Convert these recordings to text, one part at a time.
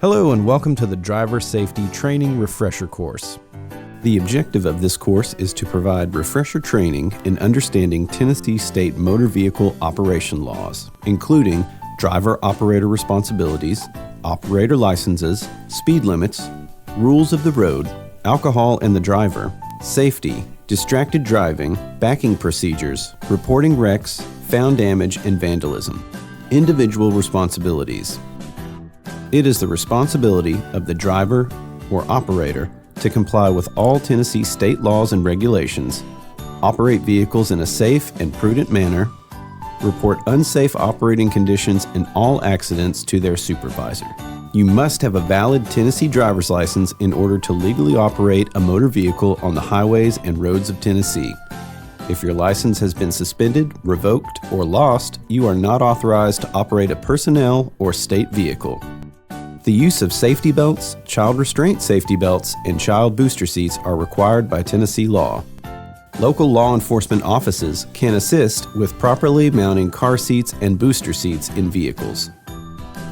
Hello and welcome to the Driver Safety Training Refresher Course. The objective of this course is to provide refresher training in understanding Tennessee state motor vehicle operation laws, including driver-operator responsibilities, operator licenses, speed limits, rules of the road, alcohol and the driver, safety, distracted driving, backing procedures, reporting wrecks, found damage, and vandalism. Individual responsibilities. It is the responsibility of the driver or operator to comply with all Tennessee state laws and regulations, operate vehicles in a safe and prudent manner, report unsafe operating conditions and all accidents to their supervisor. You must have a valid Tennessee driver's license in order to legally operate a motor vehicle on the highways and roads of Tennessee. If your license has been suspended, revoked, or lost, you are not authorized to operate a personnel or state vehicle. The use of safety belts, child restraint safety belts, and child booster seats are required by Tennessee law. Local law enforcement offices can assist with properly mounting car seats and booster seats in vehicles.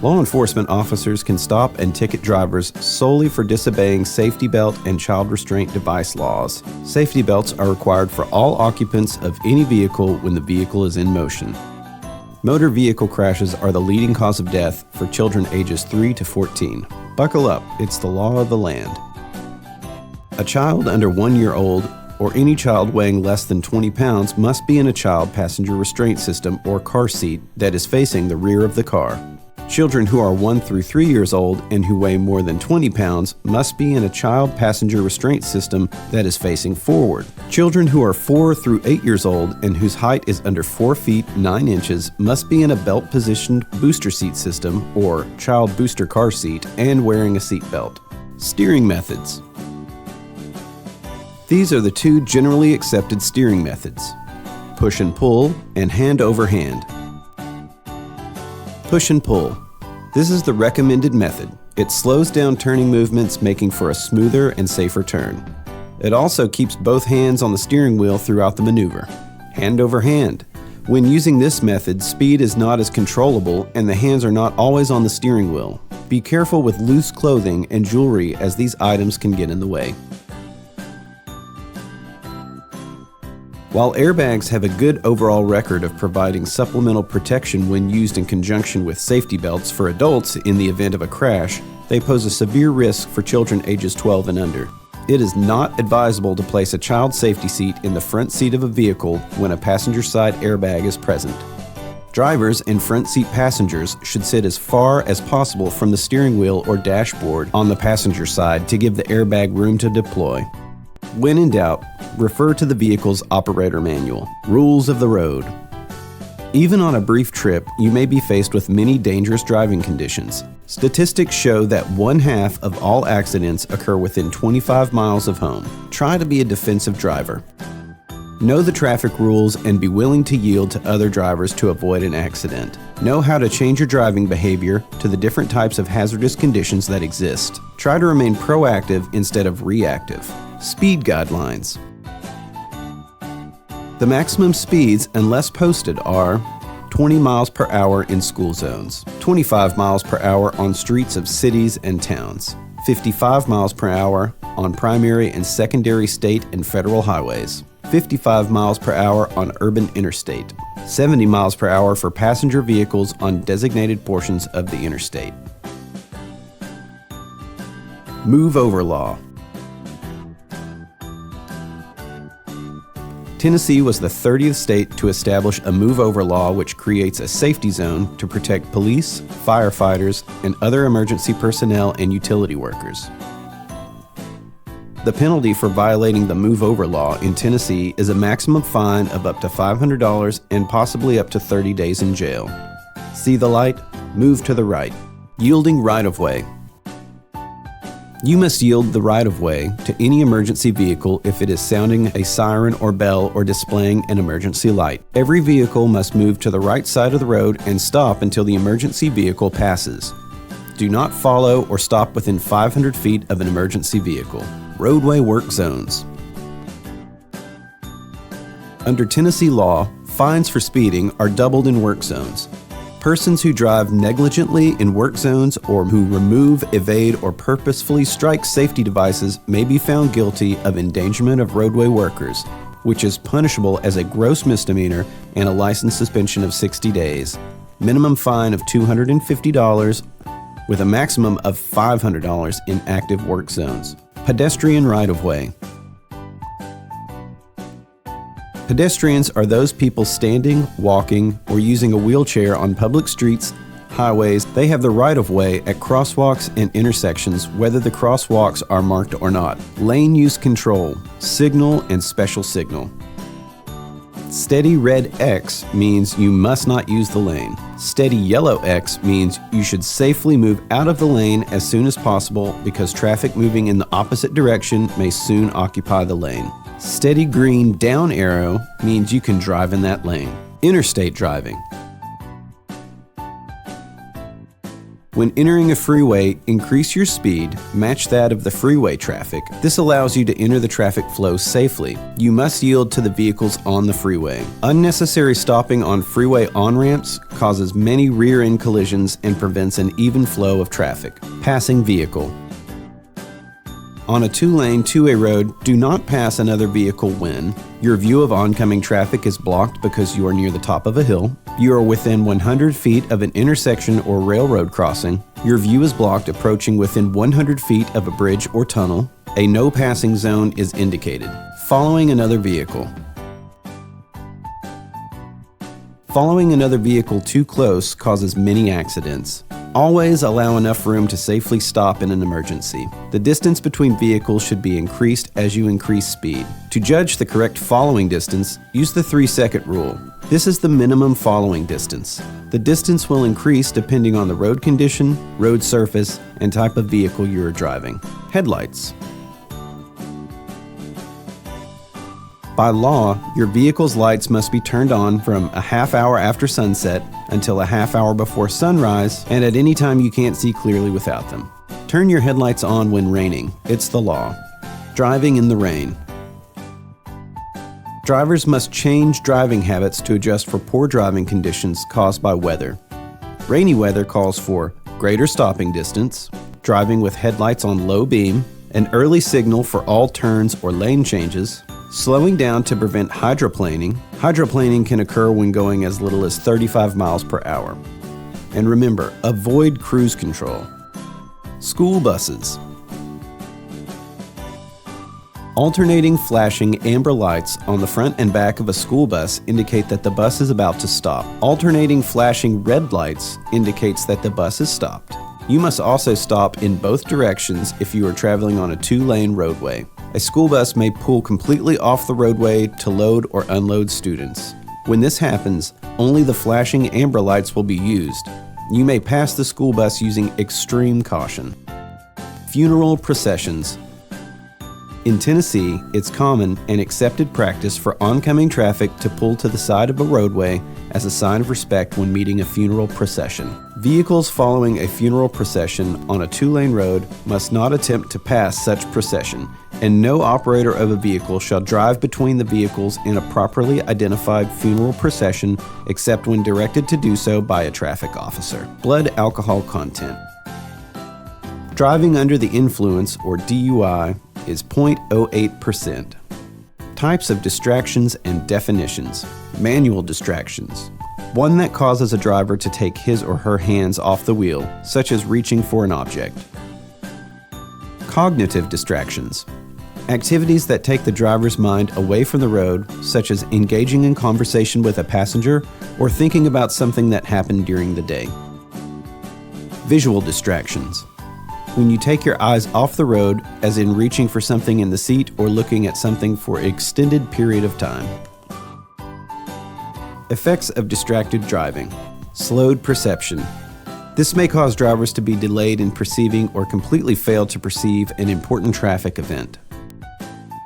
Law enforcement officers can stop and ticket drivers solely for disobeying safety belt and child restraint device laws. Safety belts are required for all occupants of any vehicle when the vehicle is in motion. Motor vehicle crashes are the leading cause of death for children ages 3 to 14. Buckle up, it's the law of the land. A child under 1 year old or any child weighing less than 20 pounds must be in a child passenger restraint system or car seat that is facing the rear of the car. Children who are 1 through 3 years old and who weigh more than 20 pounds must be in a child passenger restraint system that is facing forward. Children who are 4 through 8 years old and whose height is under 4 feet 9 inches must be in a belt-positioned booster seat system or child booster car seat and wearing a seat belt. Steering methods. These are the two generally accepted steering methods: push and pull and hand over hand. Push and pull. This is the recommended method. It slows down turning movements, making for a smoother and safer turn. It also keeps both hands on the steering wheel throughout the maneuver. Hand over hand. When using this method, speed is not as controllable and the hands are not always on the steering wheel. Be careful with loose clothing and jewelry as these items can get in the way. While airbags have a good overall record of providing supplemental protection when used in conjunction with safety belts for adults in the event of a crash, they pose a severe risk for children ages 12 and under. It is not advisable to place a child safety seat in the front seat of a vehicle when a passenger side airbag is present. Drivers and front seat passengers should sit as far as possible from the steering wheel or dashboard on the passenger side to give the airbag room to deploy. When in doubt, refer to the vehicle's operator manual. Rules of the road. Even on a brief trip, you may be faced with many dangerous driving conditions. Statistics show that 1/2 of all accidents occur within 25 miles of home. Try to be a defensive driver. Know the traffic rules and be willing to yield to other drivers to avoid an accident. Know how to change your driving behavior to the different types of hazardous conditions that exist. Try to remain proactive instead of reactive. Speed guidelines. The maximum speeds, unless posted, are 20 miles per hour in school zones, 25 miles per hour on streets of cities and towns, 55 miles per hour on primary and secondary state and federal highways, 55 miles per hour on urban interstate, 70 miles per hour for passenger vehicles on designated portions of the interstate. Move over law. Tennessee was the 30th state to establish a move-over law which creates a safety zone to protect police, firefighters, and other emergency personnel and utility workers. The penalty for violating the move-over law in Tennessee is a maximum fine of up to $500 and possibly up to 30 days in jail. See the light? Move to the right. Yielding right-of-way. You must yield the right-of-way to any emergency vehicle if it is sounding a siren or bell or displaying an emergency light. Every vehicle must move to the right side of the road and stop until the emergency vehicle passes. Do not follow or stop within 500 feet of an emergency vehicle. Roadway work zones. Under Tennessee law, fines for speeding are doubled in work zones. Persons who drive negligently in work zones or who remove, evade, or purposefully strike safety devices may be found guilty of endangerment of roadway workers, which is punishable as a gross misdemeanor and a license suspension of 60 days. Minimum fine of $250 with a maximum of $500 in active work zones. Pedestrian right-of-way. Pedestrians are those people standing, walking, or using a wheelchair on public streets, highways. They have the right-of-way at crosswalks and intersections, whether the crosswalks are marked or not. Lane use control, signal and special signal. Steady red X means you must not use the lane. Steady yellow X means you should safely move out of the lane as soon as possible because traffic moving in the opposite direction may soon occupy the lane. Steady green down arrow means you can drive in that lane. Interstate driving. When entering a freeway, increase your speed, match that of the freeway traffic. This allows you to enter the traffic flow safely. You must yield to the vehicles on the freeway. Unnecessary stopping on freeway on-ramps causes many rear-end collisions and prevents an even flow of traffic. Passing vehicle. On a two-lane, two-way road, do not pass another vehicle when your view of oncoming traffic is blocked because you are near the top of a hill, you are within 100 feet of an intersection or railroad crossing, your view is blocked approaching within 100 feet of a bridge or tunnel, a no passing zone is indicated. Following another vehicle. Following another vehicle too close causes many accidents. Always allow enough room to safely stop in an emergency. The distance between vehicles should be increased as you increase speed. To judge the correct following distance, use the 3-second rule. This is the minimum following distance. The distance will increase depending on the road condition, road surface, and type of vehicle you are driving. Headlights. By law, your vehicle's lights must be turned on from a half hour after sunset until a half hour before sunrise and at any time you can't see clearly without them. Turn your headlights on when raining. It's the law. Driving in the rain. Drivers must change driving habits to adjust for poor driving conditions caused by weather. Rainy weather calls for greater stopping distance, driving with headlights on low beam, an early signal for all turns or lane changes, slowing down to prevent hydroplaning. Hydroplaning can occur when going as little as 35 miles per hour. And remember, avoid cruise control. School buses. Alternating flashing amber lights on the front and back of a school bus indicate that the bus is about to stop. Alternating flashing red lights indicates that the bus is stopped. You must also stop in both directions if you are traveling on a two-lane roadway. A school bus may pull completely off the roadway to load or unload students. When this happens, only the flashing amber lights will be used. You may pass the school bus using extreme caution. Funeral processions. In Tennessee, it's common and accepted practice for oncoming traffic to pull to the side of a roadway as a sign of respect when meeting a funeral procession. Vehicles following a funeral procession on a two-lane road must not attempt to pass such procession, and no operator of a vehicle shall drive between the vehicles in a properly identified funeral procession except when directed to do so by a traffic officer. Blood alcohol content. Driving under the influence, or DUI, is 0.08%. Types of distractions and definitions. Manual distractions. One that causes a driver to take his or her hands off the wheel, such as reaching for an object. Cognitive distractions. Activities that take the driver's mind away from the road, such as engaging in conversation with a passenger or thinking about something that happened during the day. Visual distractions. When you take your eyes off the road, as in reaching for something in the seat or looking at something for an extended period of time. Effects of distracted driving. Slowed perception. This may cause drivers to be delayed in perceiving or completely fail to perceive an important traffic event.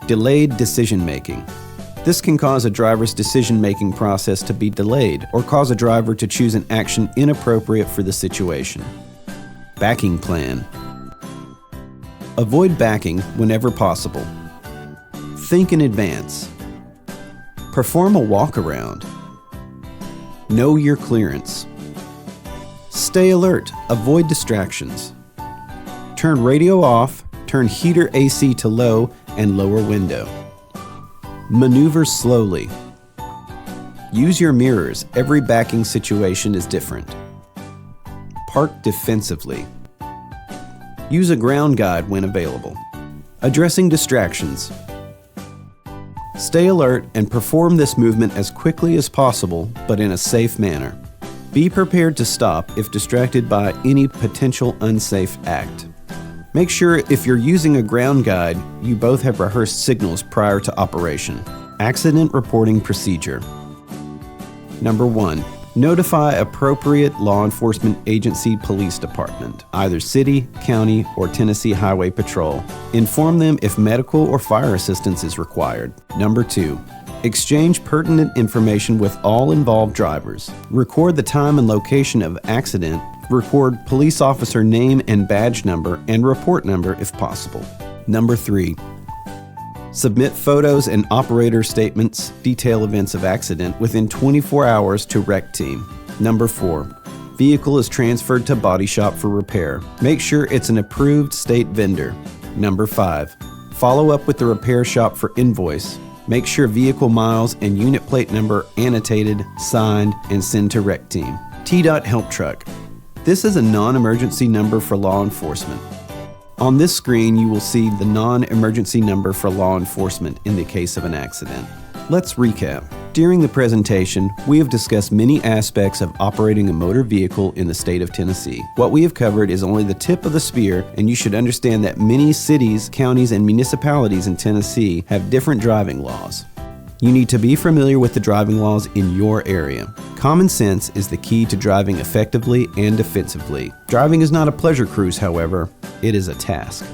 Delayed decision-making. This can cause a driver's decision-making process to be delayed or cause a driver to choose an action inappropriate for the situation. Backing plan. Avoid backing whenever possible. Think in advance. Perform a walk-around. Know your clearance. Stay alert. Avoid distractions. Turn radio off. Turn heater AC to low and lower window. Maneuver slowly. Use your mirrors. Every backing situation is different. Park defensively. Use a ground guide when available. Addressing distractions. Stay alert and perform this movement as quickly as possible, but in a safe manner. Be prepared to stop if distracted by any potential unsafe act. Make sure if you're using a ground guide, you both have rehearsed signals prior to operation. Accident reporting procedure. Number 1. Notify appropriate law enforcement agency police department, either city, county, or Tennessee Highway Patrol. Inform them if medical or fire assistance is required. Number 2. Exchange pertinent information with all involved drivers. Record the time and location of accident. Record police officer name and badge number and report number if possible. Number 3. Submit photos and operator statements, detail events of accident within 24 hours to REC team. Number 4. Vehicle is transferred to body shop for repair. Make sure it's an approved state vendor. Number 5. Follow up with the repair shop for invoice. Make sure vehicle miles and unit plate number annotated, signed, and send to REC team. TDOT Help Truck. This is a non-emergency number for law enforcement. On this screen, you will see the non-emergency number for law enforcement in the case of an accident. Let's recap. During the presentation, we have discussed many aspects of operating a motor vehicle in the state of Tennessee. What we have covered is only the tip of the spear, and you should understand that many cities, counties, and municipalities in Tennessee have different driving laws. You need to be familiar with the driving laws in your area. Common sense is the key to driving effectively and defensively. Driving is not a pleasure cruise, however, it is a task.